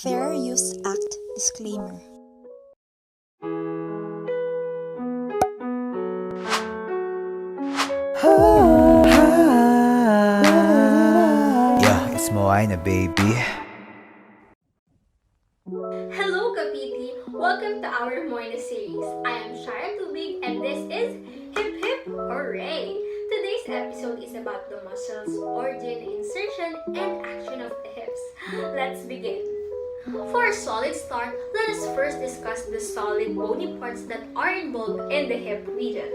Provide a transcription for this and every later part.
Fair Use Act Disclaimer. Yeah, it's Moina, baby. Hello kaPTi! Welcome to our Moina series. I am Shara Tubig and this is Hip Hip Hooray! Today's episode is about the muscles, origin, insertion, and action of the hips. Let's begin. For a solid start, let us first discuss the solid bony parts that are involved in the hip region.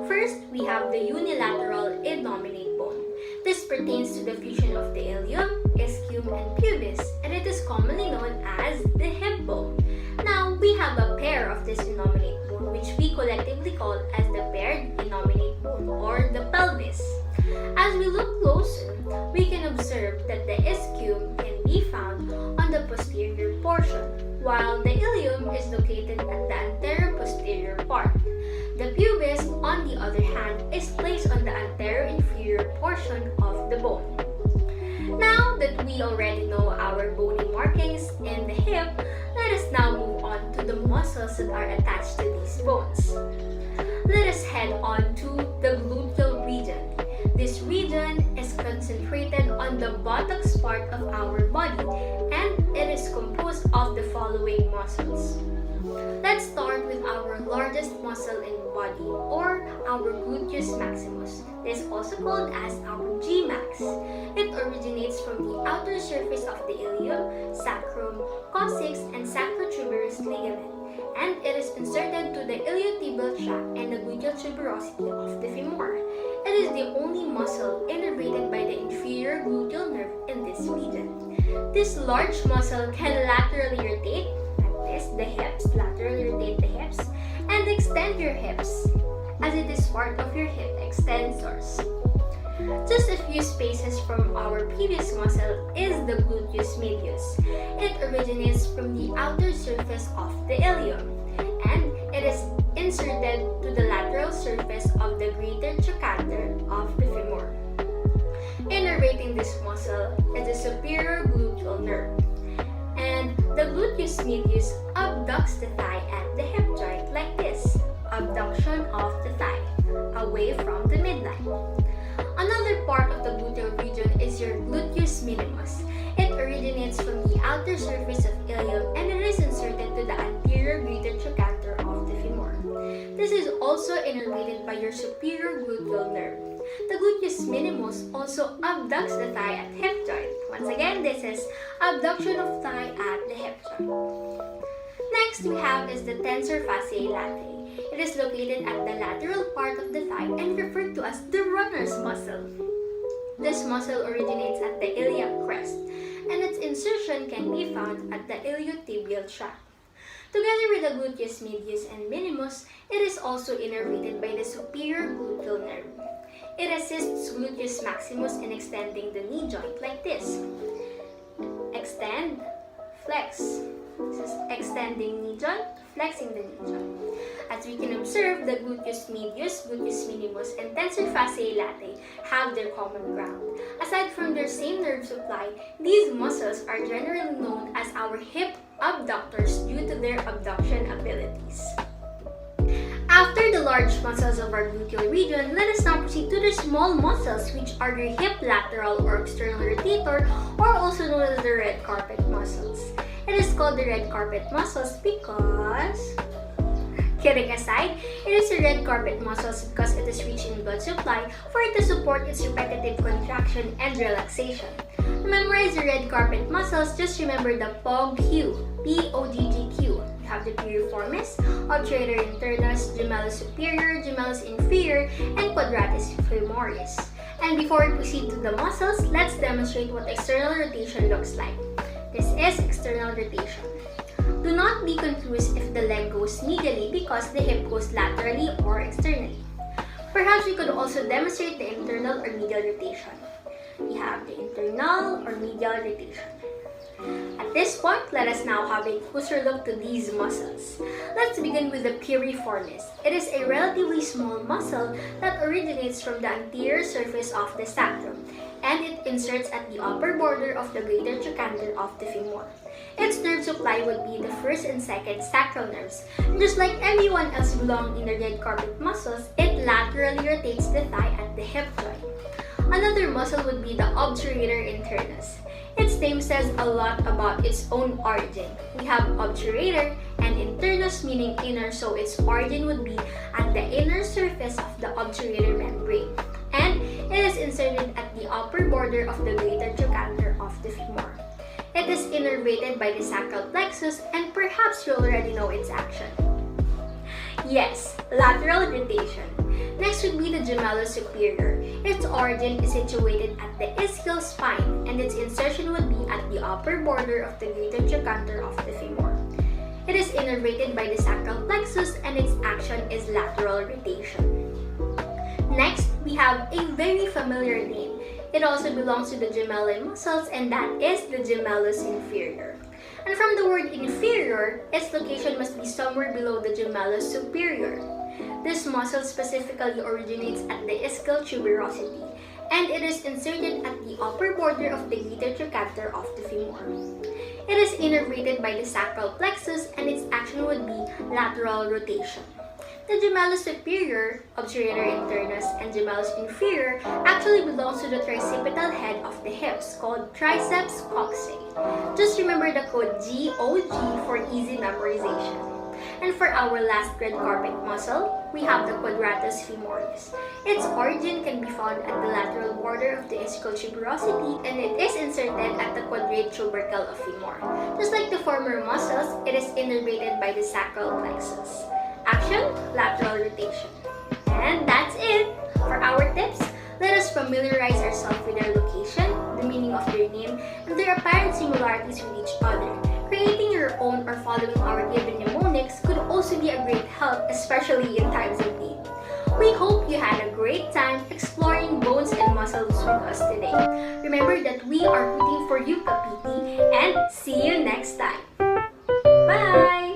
First, we have the unilateral innominate bone. This pertains to the fusion of the ilium, ischium, and pubis, and it is commonly known as the hip bone. Now, we have a pair of this innominate bone, which we collectively call as the paired innominate bone or the pelvis. As we look closer, we can observe that the ischium can be found on the posterior portion, while the ilium is located at the anterior-posterior part. The pubis, on the other hand, is placed on the anterior-inferior portion of the bone. Now that we already know our bony markings in the hip, let us now move on to the muscles that are attached to these bones. Let us head on to the gluteal region. This region is concentrated on the buttocks part of our body, and it is composed of the following muscles. Let's start with our largest muscle in the body, or our Gluteus Maximus. This is also called as our G-max. It originates from the outer surface of the ilium, sacrum, coccyx, and sacrotuberous ligament, and it is inserted to the iliotibial tract and the gluteal tuberosity of the femur. It is the only muscle innervated by the inferior gluteal nerve in this region. This large muscle can laterally rotate, like this, the hips, laterally rotate the hips, and extend your hips, as it is part of your hip extensors. Just a few spaces from our previous muscle is the Gluteus Medius. It originates from the outer surface of the ilium, and it is inserted to the lateral surface of the greater trochanter of the femur. Innervating this muscle is the superior gluteal nerve, and the Gluteus Medius abducts the thigh at the hip joint like this, abduction of the thigh, away from the midline. Another part of the gluteal region is your Gluteus Minimus. It originates from the outer surface of ilium and it is inserted to the anterior greater trochanter of the femur. This is also innervated by your superior gluteal nerve. The Gluteus Minimus also abducts the thigh at hip joint. Once again, this is abduction of thigh at the hip joint. Next we have is the tensor fasciae latae. It is located at the lateral part of the thigh and referred to as the runner's muscle. This muscle originates at the iliac crest, and its insertion can be found at the iliotibial tract. Together with the Gluteus Medius and Minimus, it is also innervated by the superior gluteal nerve. It assists Gluteus Maximus in extending the knee joint like this. Extend, flex. This is extending knee joint, flexing the knee joint. As we can observe, the Gluteus Medius, Gluteus Minimus, and tensor fasciae latae have their common ground. Aside from their same nerve supply, these muscles are generally known as our hip abductors due to their abduction abilities. After the large muscles of our gluteal region, let us now proceed to the small muscles, which are your hip lateral or external rotator, or also known as the red carpet muscles. It is called the red carpet muscles because, kidding aside, it is the red carpet muscles because it is rich in blood supply for it to support its repetitive contraction and relaxation. To memorize the red carpet muscles, just remember the POGQ, P-O-G-G-Q. You have the Piriformis, Obturator Internus, Gemellus Superior, Gemellus Inferior, and Quadratus Femoris. And before we proceed to the muscles, let's demonstrate what external rotation looks like. This is external rotation. Do not be confused if the leg goes medially because the hip goes laterally or externally. Perhaps we could also demonstrate the internal or medial rotation. We have the internal or medial rotation. At this point, let us now have a closer look to these muscles. Let's begin with the piriformis. It is a relatively small muscle that originates from the anterior surface of the sacrum, and it inserts at the upper border of the greater trochanter of the femur. Its nerve supply would be the first and second sacral nerves. Just like everyone else belonging in the red carpet muscles, it laterally rotates the thigh at the hip joint. Another muscle would be the Obturator Internus. Its name says a lot about its own origin. We have obturator and internus meaning inner, so its origin would be at the inner surface of the obturator membrane. And it is inserted at the upper border of the greater trochanter of the femur. It is innervated by the sacral plexus, and perhaps you already know its action. Yes, lateral rotation. Next would be the Gemellus Inferior. Its origin is situated at the ischial spine, and its insertion would be at the upper border of the greater trochanter of the femur. It is innervated by the sacral plexus, and its action is lateral rotation. Next, we have a very familiar name. It also belongs to the gemelli muscles, and that is the Gemellus Inferior. And from the word inferior, its location must be somewhere below the Gemellus Superior. This muscle specifically originates at the ischial tuberosity, and it is inserted at the upper border of the greater trochanter of the femur. It is innervated by the sacral plexus, and its action would be lateral rotation. The Gemellus Superior, Obturator Internus, and Gemellus Inferior actually belongs to the tricipital head of the hips called triceps coxae. Just remember the code GOG for easy memorization. And for our last red carpet muscle, we have the Quadratus Femoris. Its origin can be found at the lateral border of the ischial tuberosity, and it is inserted at the quadrate tubercle of femur. Just like the former muscles, it is innervated by the sacral plexus. Action, lateral rotation. And that's it! For our tips, let us familiarize ourselves with their location, the meaning of their name, and their apparent similarities with each other. Creating your own or following our given mnemonics could also be a great help, especially in times of need. We hope you had a great time exploring bones and muscles with us today. Remember that we are rooting for you, kaPTi, and see you next time. Bye!